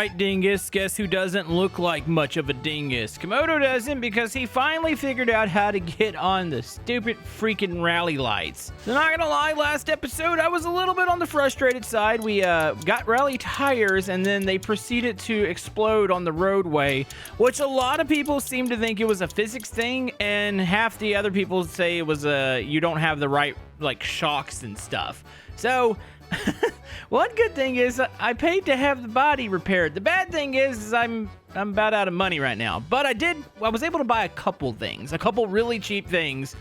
right, dingus. Guess who doesn't look like much of a dingus? Camodo doesn't, because he finally figured out how to get on the stupid freaking rally lights. So not gonna lie, last episode I was a little bit on the frustrated side. We got rally tires and then they proceeded to explode on the roadway, which a lot of people seem to think it was a physics thing, and half the other people say it was you don't have the right like shocks and stuff. So one good thing is I paid to have the body repaired. The bad thing is I'm about out of money right now. But I was able to buy a couple really cheap things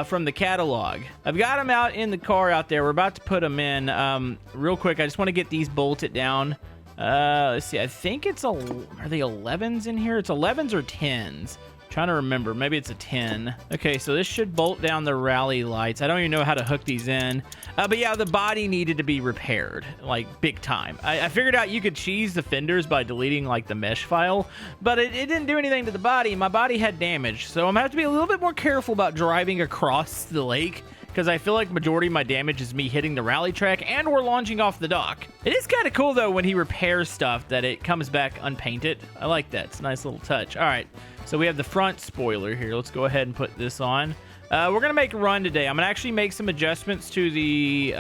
from the catalog. I've got them out in the car out there. We're about to put them in. Real quick, I just want to get these bolted down. Let's see. I think are they 11s in here? It's 11s or 10s. Trying to remember. Maybe it's a 10. Okay, so this should bolt down the rally lights. I don't even know how to hook these in. But yeah, the body needed to be repaired, like big time. I figured out you could cheese the fenders by deleting like the mesh file, but it didn't do anything to the body. My body had damage, so I'm gonna have to be a little bit more careful about driving across the lake, because I feel like majority of my damage is me hitting the rally track and we're launching off the dock. It is kind of cool though when he repairs stuff that it comes back unpainted. I like that. It's a nice little touch. All right, so we have the front spoiler here. Let's go ahead and put this on. We're gonna make a run today. I'm gonna actually make some adjustments to the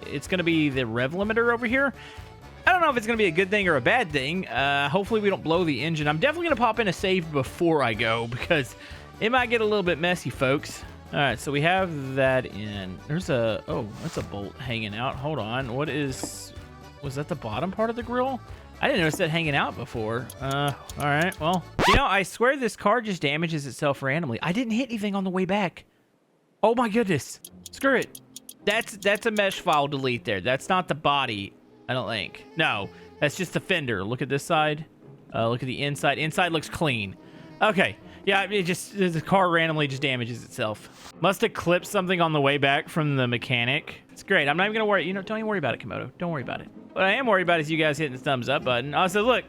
it's gonna be the rev limiter over here. I don't know if it's gonna be a good thing or a bad thing. Hopefully we don't blow the engine. I'm definitely gonna pop in a save before I go, because it might get a little bit messy, folks. All right, so we have that in. There's that's a bolt hanging out. Hold on. Was that the bottom part of the grill? I didn't notice that hanging out before. All right, well. You know, I swear this car just damages itself randomly. I didn't hit anything on the way back. Oh my goodness. Screw it. That's a mesh file delete there. That's not the body, I don't think. No, that's just the fender. Look at this side. Look at the inside. Inside looks clean. Okay. Yeah, the car randomly just damages itself. Must have clipped something on the way back from the mechanic. It's great. I'm not even gonna worry. You know, don't even worry about it, Camodo. Don't worry about it. What I am worried about is you guys hitting the thumbs up button. Also, look,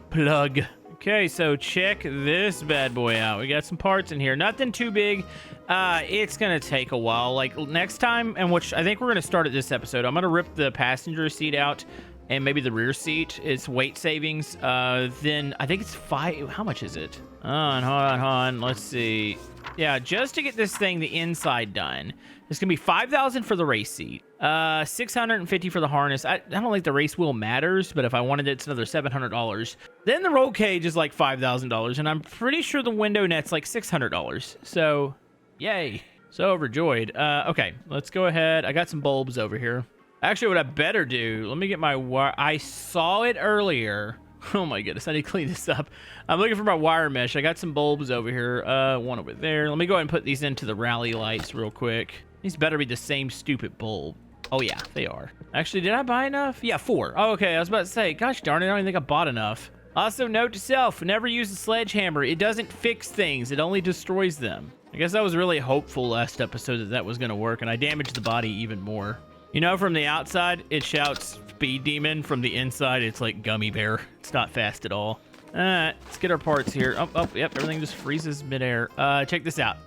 plug. Okay, so check this bad boy out. We got some parts in here. Nothing too big. It's gonna take a while. Like next time, and which I think we're gonna start at this episode. I'm gonna rip the passenger seat out and maybe the rear seat. It's weight savings. Then I think it's 5. How much is it? Hold on. Let's see. Yeah, just to get this thing, the inside done, it's gonna be $5,000 for the race seat, $650 for the harness. I don't think the race wheel matters, but if I wanted it, it's another $700. Then the roll cage is like $5,000, and I'm pretty sure the window net's like $600. So, yay! So overjoyed. Okay, let's go ahead. I got some bulbs over here. Actually, what I better do, let me get my wire. I saw it earlier. Oh my goodness, I need to clean this up. I'm looking for my wire mesh. I got some bulbs over here. One over there. Let me go ahead and put these into the rally lights real quick. These better be the same stupid bulb. Oh yeah, they are. Actually, did I buy enough? Yeah, 4. Oh, okay, I was about to say, gosh darn it, I don't even think I bought enough. Also, note to self, never use a sledgehammer. It doesn't fix things, it only destroys them. I guess I was really hopeful last episode that was gonna work, and I damaged the body even more. You know, from the outside, it shouts Speed Demon. From the inside, it's like Gummy Bear. It's not fast at all. Let's get our parts here. Oh, yep, everything just freezes midair. Check this out.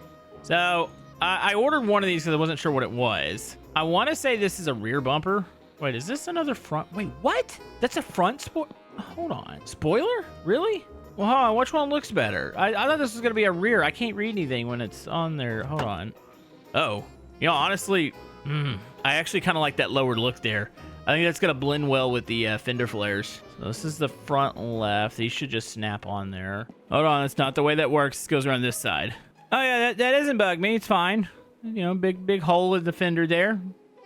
So, I ordered one of these because I wasn't sure what it was. I want to say this is a rear bumper. Wait, is this another front? Wait, what? That's a front Hold on. Spoiler? Really? Well, hold on. Which one looks better? I thought this was going to be a rear. I can't read anything when it's on there. Hold on. Oh. You know, honestly, I actually kind of like that lowered look there. I think that's going to blend well with the fender flares. So this is the front left. These should just snap on there. Hold on. That's not the way that works. It goes around this side. Oh, yeah. That doesn't bug me. It's fine. You know, big hole in the fender there.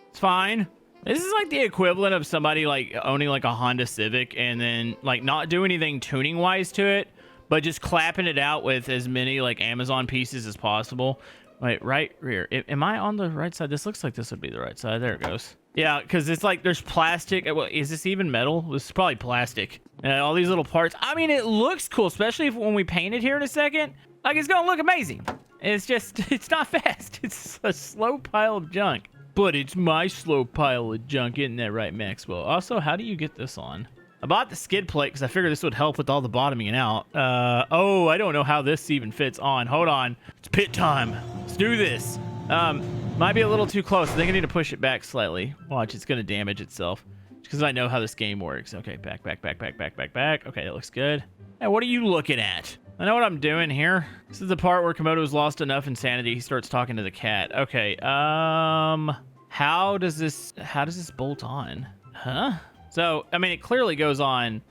It's fine. This is like the equivalent of somebody like owning like a Honda Civic and then like not do anything tuning wise to it, but just clapping it out with as many like Amazon pieces as possible. Wait, right rear. Am I on the right side? This looks like this would be the right side. There it goes. Yeah, because it's like there's plastic. Well, is this even metal? This is probably plastic. All these little parts. I mean, it looks cool, especially when we paint it here in a second. Like, it's going to look amazing. It's just, it's not fast. It's a slow pile of junk. But it's my slow pile of junk, isn't that right, Maxwell? Also, how do you get this on? I bought the skid plate because I figured this would help with all the bottoming out. Oh, I don't know how this even fits on. Hold on. It's pit time. Let's do this. Might be a little too close. I think I need to push it back slightly. Watch, it's going to damage itself. because I know how this game works. Okay, back. Okay, that looks good. Hey, what are you looking at? I know what I'm doing here. This is the part where Camodo's lost enough insanity he starts talking to the cat. Okay, how does this bolt on? Huh? So, I mean, it clearly goes on.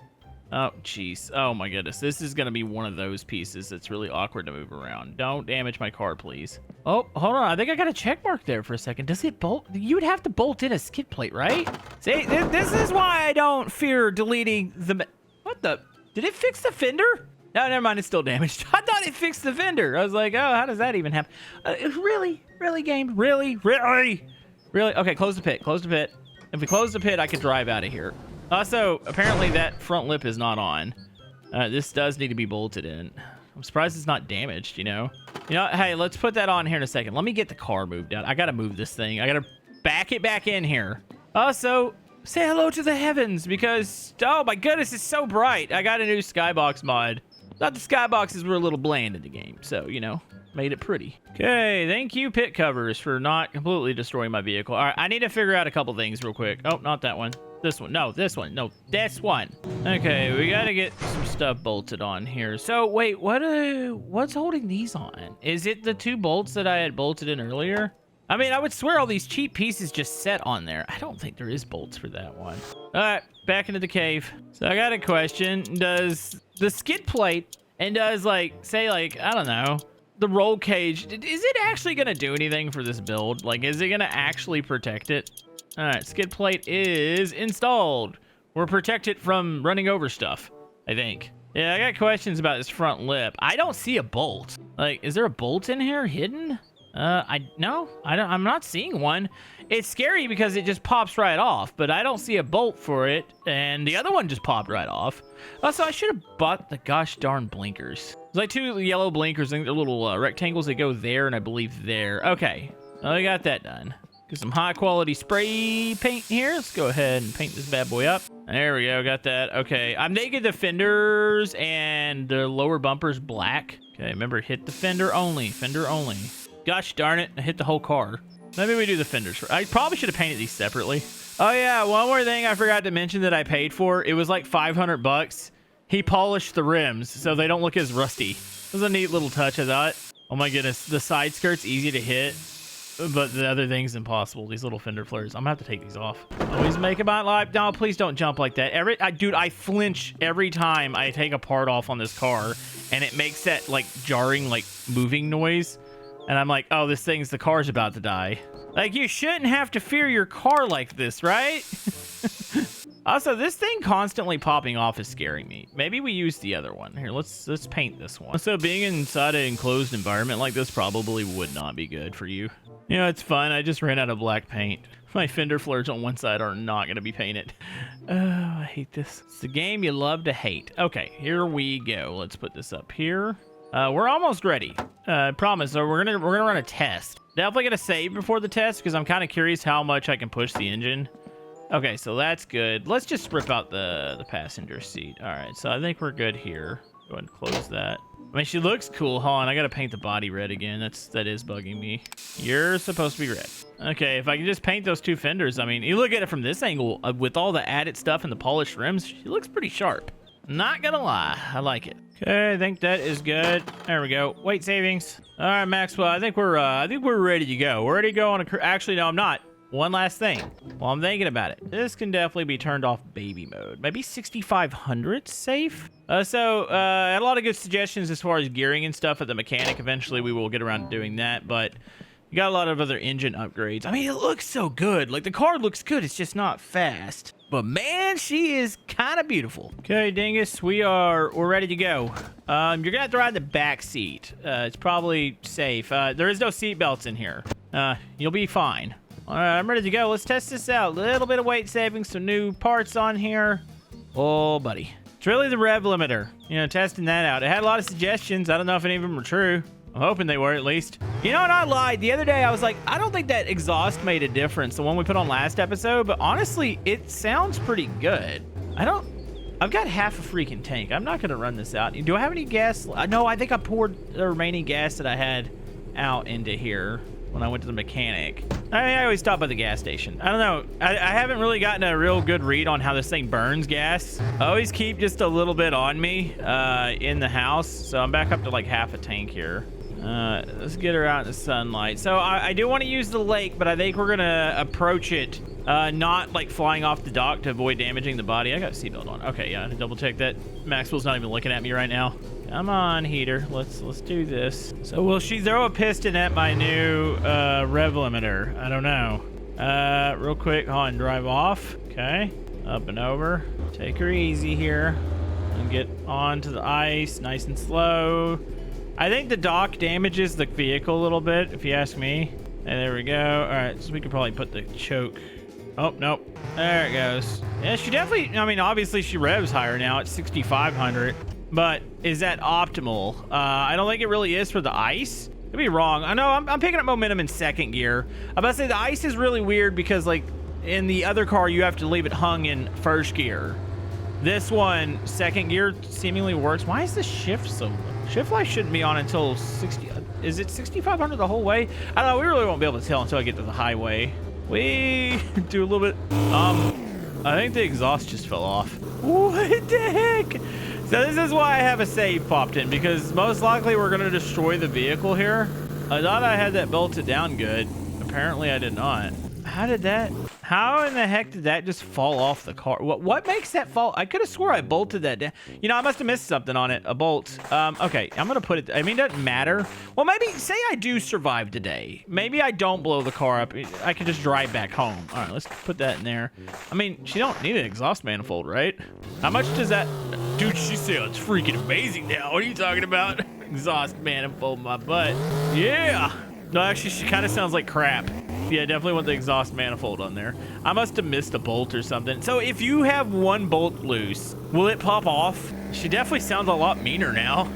Oh, jeez. Oh, my goodness. This is going to be one of those pieces that's really awkward to move around. Don't damage my car, please. Oh, hold on. I think I got a check mark there for a second. Does it bolt? You would have to bolt in a skid plate, right? See, this is why I don't fear deleting the... What the... Did it fix the fender? No, never mind. It's still damaged. I thought it fixed the fender. I was like, oh, how does that even happen? Really? Really, game? Really? Okay, close the pit. Close the pit. If we close the pit, I could drive out of here. Also, apparently that front lip is not on. This does need to be bolted in. I'm surprised it's not damaged, you know? Hey, let's put that on here in a second. Let me get the car moved out. I gotta move this thing. I gotta back it back in here. Also, say hello to the heavens because, oh my goodness, it's so bright. I got a new skybox mod. Thought the skyboxes were a little bland in the game, so, you know, made it pretty. Okay, thank you, pit covers, for not completely destroying my vehicle. All right, I need to figure out a couple things real quick. Oh, not that one. This one. No, this one. No, this one. Okay, we gotta get some stuff bolted on here. So, wait, what's holding these on? Is it the 2 bolts that I had bolted in earlier? I mean, I would swear all these cheap pieces just set on there. I don't think there is bolts for that one. All right, back into the cave. So I got a question. Does the skid plate and does, like, say, like, I don't know, the roll cage, is it actually gonna do anything for this build? Like, is it gonna actually protect it? All right, skid plate is installed. We're protected from running over stuff, I think. Yeah, I got questions about this front lip. I don't see a bolt. Like, is there a bolt in here hidden? No, I'm not seeing one. It's scary because it just pops right off, but I don't see a bolt for it. And the other one just popped right off. Also, I should have bought the gosh darn blinkers. There's like 2 yellow blinkers, and they're little rectangles that go there, and I believe there. Okay, well, we got that done. Get some high quality spray paint here. Let's go ahead and paint this bad boy up. There we go, got that. Okay, I'm making the fenders and the lower bumpers black. Okay, remember, hit the fender only. Gosh darn it, I hit the whole car. Maybe we do the fenders first. I probably should have painted these separately. Oh yeah, one more thing I forgot to mention that I paid for. It was like 500 bucks. He polished the rims so they don't look as rusty. It was a neat little touch, I thought. Oh my goodness, the side skirt's easy to hit, but the other thing's impossible. These little fender flares. I'm gonna have to take these off. Always making my life. No, please don't jump like that. Dude, I flinch every time I take a part off on this car, and it makes that like jarring, like moving noise. And I'm like, oh, the car's about to die. Like, you shouldn't have to fear your car like this, right? Also, this thing constantly popping off is scaring me. Maybe we use the other one. Here, let's paint this one. So being inside an enclosed environment like this probably would not be good for you. You know, it's fun. I just ran out of black paint. My fender flares on one side are not going to be painted. Oh, I hate this. It's the game you love to hate. Okay, here we go. Let's put this up here. We're almost ready. I promise. So we're gonna run a test. Definitely gonna save before the test because I'm kind of curious how much I can push the engine. Okay, so that's good. Let's just rip out the passenger seat. All right, so I think we're good here. Go ahead and close that. I mean, she looks cool. Hold on, I gotta paint the body red again. That is bugging me. You're supposed to be red. Okay, if I can just paint those 2 fenders. I mean, you look at it from this angle with all the added stuff and the polished rims. She looks pretty sharp. Not gonna lie, I like it. Okay, I think that is good. There we go. Weight savings. All right, Maxwell. I think we're ready to go. We're ready to go on a. Actually, no, I'm not. One last thing. While I'm thinking about it, this can definitely be turned off baby mode. Maybe 6,500 safe. I had a lot of good suggestions as far as gearing and stuff at the mechanic. Eventually, we will get around to doing that, but. You got a lot of other engine upgrades. I mean, it looks so good. Like, the car looks good. It's just not fast. But, man, she is kind of beautiful. Okay, Dingus, we're ready to go. You're going to have to ride the back seat. It's probably safe. There is no seat belts in here. You'll be fine. All right, I'm ready to go. Let's test this out. A little bit of weight savings, some new parts on here. Oh, buddy. It's really the rev limiter. You know, testing that out. It had a lot of suggestions. I don't know if any of them were true. I'm hoping they were, at least. You know what? I lied. The other day, I was like, I don't think that exhaust made a difference, the one we put on last episode, but honestly, it sounds pretty good. I've got half a freaking tank. I'm not going to run this out. Do I have any gas? No, I think I poured the remaining gas that I had out into here. when I went to the mechanic. I always stop at the gas station. I don't know. I haven't really gotten a real good read on how this thing burns gas. I always keep just a little bit on me in the house. So I'm back up to like half a tank here. Let's get her out in the sunlight. So I do want to use the lake, but I think we're gonna approach it not like flying off the dock to avoid damaging the body. I got a seatbelt on. Okay, yeah, double check that. Maxwell's not even looking at me right now. Come on, heater. Let's do this. So will she throw a piston at my new rev limiter? I don't know. Real quick, hold on, drive off. Okay, up and over. Take her easy here and get onto the ice, nice and slow. I think the dock damages the vehicle a little bit, if you ask me. And there we go. All right, so we could probably put the choke. Oh, nope. There it goes. Yeah, she definitely, I mean, obviously she revs higher now. It's 6,500. But is that optimal? I don't think it really is for the ice. Could be wrong. I know I'm picking up momentum in second gear. I'm about to say the ice is really weird because, like, in the other car, you have to leave it hung in first gear. This one, second gear, seemingly works. Why is the shift so low? Shift light shouldn't be on until 60. Is it 6,500 the whole way? I don't know. We really won't be able to tell until I get to the highway. We do a little bit. I think the exhaust just fell off. What the heck? So this is why I have a save popped in, because most likely we're going to destroy the vehicle here. I thought I had that bolted down good. Apparently I did not. How in the heck did that just fall off the car? What makes that fall? I could have swore I bolted that down. You know, I must have missed something on it. A bolt. Okay, I'm going to put it. I mean, it doesn't matter. Well, maybe say I do survive today. Maybe I don't blow the car up. I can just drive back home. All right, let's put that in there. I mean, she don't need an exhaust manifold, right? How much does that... Dude, she sounds freaking amazing now. What are you talking about? Exhaust manifold my butt. Yeah. No, actually, she kind of sounds like crap. Yeah, definitely want the exhaust manifold on there. I must have missed a bolt or something. So if you have one bolt loose, will it pop off? She definitely sounds a lot meaner now.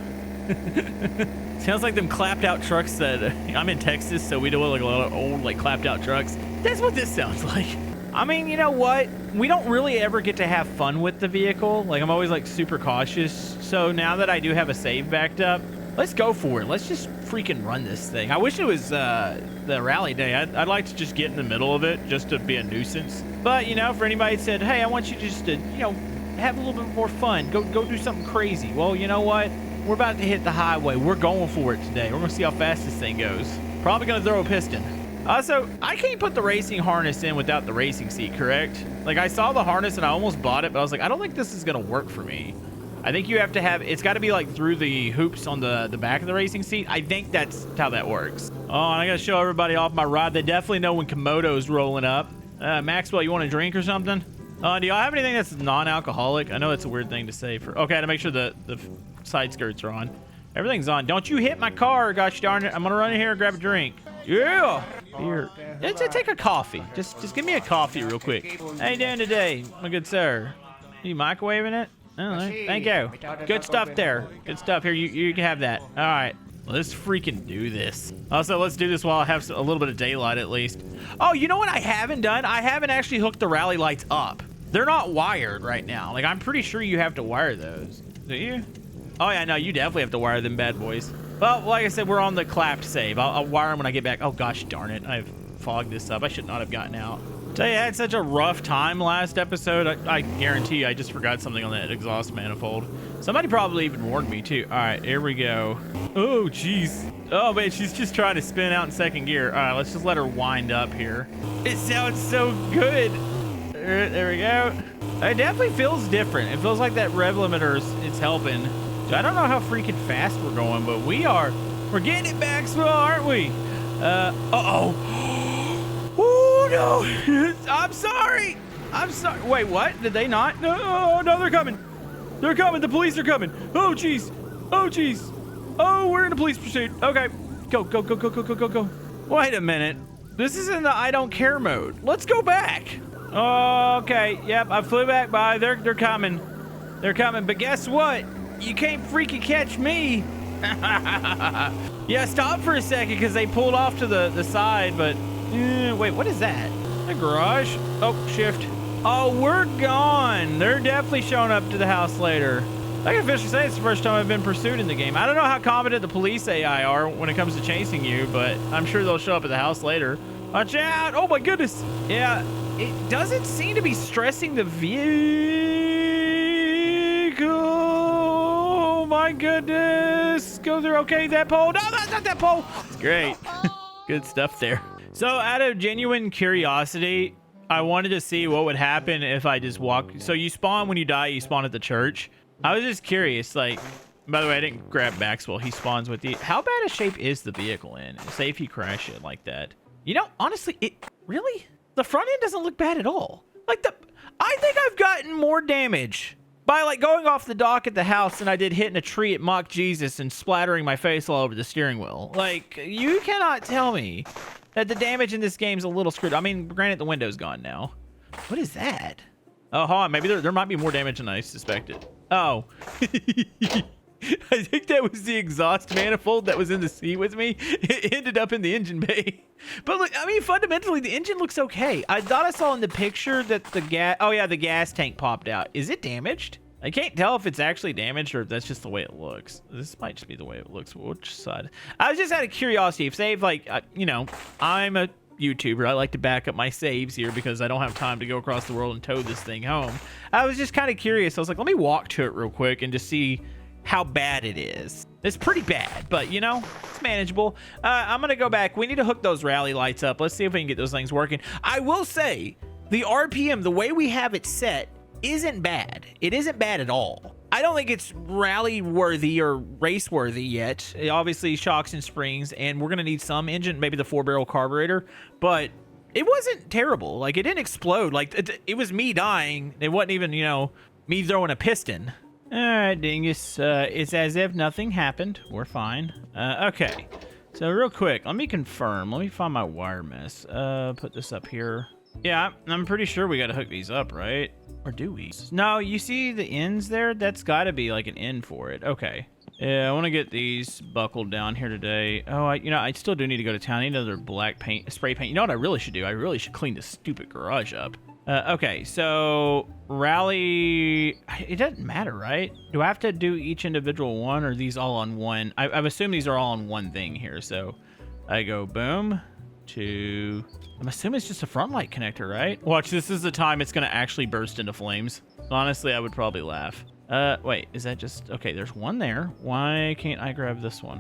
Sounds like them clapped out trucks that I'm in Texas, so we do like a lot of old like clapped out trucks. That's what this sounds like. I mean, you know what? We don't really ever get to have fun with the vehicle. Like, I'm always like super cautious. So now that I do have a save backed up, let's go for it. Let's just freaking run this thing. I wish it was the rally day. I'd like to just get in the middle of it just to be a nuisance. But, you know, for anybody that said, hey, I want you just to, you know, have a little bit more fun. Go do something crazy. Well, you know what? We're about to hit the highway. We're going for it today. We're going to see how fast this thing goes. Probably going to throw a piston. Also, I can't put the racing harness in without the racing seat, correct? Like, I saw the harness and I almost bought it, but I was like, I don't think this is going to work for me. I think you have to have, it's got to be like through the hoops on the back of the racing seat. I think that's how that works. Oh, and I got to show everybody off my ride. They definitely know when Camodo's rolling up. Maxwell, you want a drink or something? Do y'all have anything that's non-alcoholic? I know it's a weird thing to say for, okay, to make sure the side skirts are on. Everything's on. Don't you hit my car, gosh darn it. I'm going to run in here and grab a drink. Yeah. Here. Take a coffee. Just give me a coffee real quick. How you doing today, my good sir? Are you microwaving it? Oh, thank you. Good stuff there. Good stuff. Here, you can have that. All right. Let's freaking do this. Also, let's do this while I have a little bit of daylight at least. Oh, you know what I haven't done? I haven't actually hooked the rally lights up. They're not wired right now. Like, I'm pretty sure you have to wire those. Do you? Oh, yeah, no, you definitely have to wire them bad boys. Well, like I said, we're on the clapped save. I'll wire them when I get back. Oh, gosh darn it. I've fogged this up. I should not have gotten out. Tell you, I had such a rough time last episode. I guarantee I just forgot something on that exhaust manifold. Somebody probably even warned me, too. All right, here we go. Oh, jeez. Oh, man, she's just trying to spin out in second gear. All right, let's just let her wind up here. It sounds so good. There we go. It definitely feels different. It feels like that rev limiter is helping. I don't know how freaking fast we're going, but we're getting it, Maxwell, aren't we? Uh-oh. Oh, no. I'm sorry. Wait, what? Did they not? No, they're coming. They're coming. The police are coming. Oh, jeez. Oh, jeez. Oh, we're in a police pursuit. Okay. Go. Wait a minute. This is in the I don't care mode. Let's go back. Okay. Yep, I flew back by. They're coming. They're coming. But guess what? You can't freaking catch me. Yeah, stop for a second because they pulled off to the side, but wait, what is that? A garage? Oh, shift. Oh, we're gone. They're definitely showing up to the house later. I can officially say it's the first time I've been pursued in the game. I don't know how competent the police AI are when it comes to chasing you, but I'm sure they'll show up at the house later. Watch out! Oh my goodness! Yeah, it doesn't seem to be stressing the vehicle. Oh my goodness! Go through. Okay, that pole. No, that's not that pole. It's great. Good stuff there. So out of genuine curiosity, I wanted to see what would happen if I just walk. So you spawn when you die, you spawn at the church. I was just curious, like, by the way, I didn't grab Maxwell. He spawns with you. How bad a shape is the vehicle in? Say if you crash it like that. You know, honestly, the front end doesn't look bad at all. Like I think I've gotten more damage by like going off the dock at the house than I did hitting a tree at Mock Jesus and splattering my face all over the steering wheel. Like, you cannot tell me that the damage in this game's a little screwed. I mean, granted, the window's gone now. What is that? Oh, hold on. Maybe there might be more damage than I suspected. Oh. I think that was the exhaust manifold that was in the seat with me. It ended up in the engine bay. But look, I mean, fundamentally, the engine looks okay. I thought I saw in the picture that the gas... Oh, yeah, the gas tank popped out. Is it damaged? I can't tell if it's actually damaged or if that's just the way it looks. This might just be the way it looks. Which side? I was just out of curiosity. If save, like, you know, I'm a YouTuber. I like to back up my saves here because I don't have time to go across the world and tow this thing home. I was just kind of curious. I was like, let me walk to it real quick and just see how bad it is. It's pretty bad, but you know, it's manageable. I'm gonna go back. We need to hook those rally lights up. Let's see if we can get those things working. I will say the RPM, the way we have it set, isn't bad. It isn't bad at all. I don't think it's rally worthy or race worthy yet. It obviously shocks and springs, and we're gonna need some engine, maybe the 4-barrel carburetor, but it wasn't terrible. Like, it didn't explode. Like, it was me dying. It wasn't even, you know, me throwing a piston. All right, dingus. It's as if nothing happened. We're fine. Okay. So real quick, let me confirm. Let me find my wire mess. Put this up here. Yeah, I'm pretty sure we got to hook these up, right? Or do we? No, you see the ends there? That's got to be like an end for it. Okay. Yeah, I want to get these buckled down here today. Oh, I still do need to go to town. I need another black paint, spray paint. You know what I really should do? I really should clean this stupid garage up. Okay, so rally, it doesn't matter, right? Do I have to do each individual one, or are these all on one? I assume these are all on one thing here. So I go boom to, I'm assuming it's just a front light connector, right? Watch, this is the time it's gonna actually burst into flames. Honestly, I would probably laugh. Wait, is that just, okay, there's one there. Why can't I grab this one?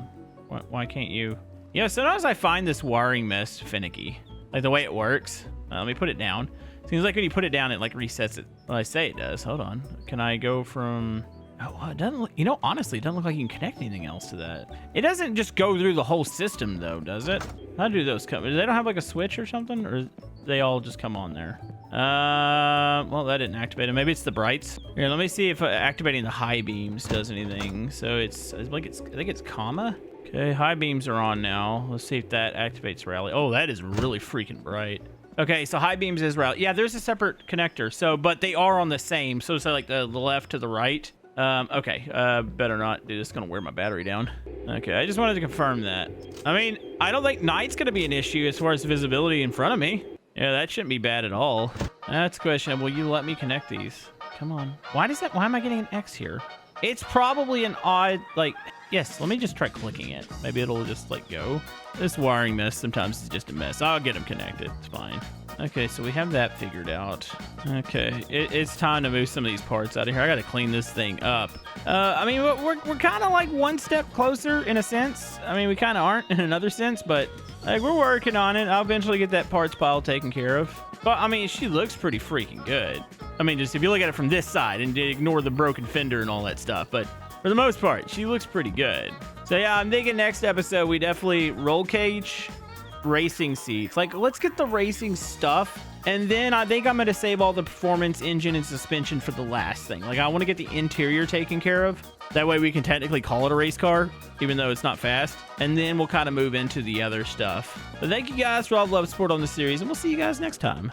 Why can't you? Yeah, sometimes I find this wiring mess finicky. Like the way it works. Let me put it down. Seems like when you put it down, it like resets it. Well, I say it does. Hold on. Can I go from... Oh, well, it doesn't look... You know, honestly, it doesn't look like you can connect anything else to that. It doesn't just go through the whole system, though, does it? How do those come? They don't have like a switch or something? Or they all just come on there? Well, that didn't activate it. Maybe it's the brights. Here, let me see if activating the high beams does anything. So it's like I think it's comma. Okay, high beams are on now. Let's see if that activates rally. Oh, that is really freaking bright. Okay, so high beams is rally. Yeah, there's a separate connector. So, but they are on the same. So it's like the left to the right. Okay, better not. Dude, it's gonna wear my battery down. Okay, I just wanted to confirm that. I mean, I don't think night's gonna be an issue as far as visibility in front of me. Yeah, that shouldn't be bad at all. That's a question. Will you let me connect these? Come on. Why am I getting an X here? It's probably an odd, like, yes, let me just try clicking it. Maybe it'll just, like, go. This wiring mess sometimes is just a mess. I'll get them connected. It's fine. Okay, so we have that figured out. Okay, it's time to move some of these parts out of here. I got to clean this thing up. I mean, we're kind of like one step closer in a sense. I mean, we kind of aren't in another sense, but like, we're working on it. I'll eventually get that parts pile taken care of. But, I mean, she looks pretty freaking good. I mean, just if you look at it from this side and ignore the broken fender and all that stuff. But for the most part, she looks pretty good. So, yeah, I'm thinking next episode, we definitely roll cage, racing seats. Like, let's get the racing stuff. And then I think I'm going to save all the performance, engine, and suspension for the last thing. Like, I want to get the interior taken care of. That way we can technically call it a race car, even though it's not fast. And then we'll kind of move into the other stuff. But thank you guys for all the love and support on the series, and we'll see you guys next time.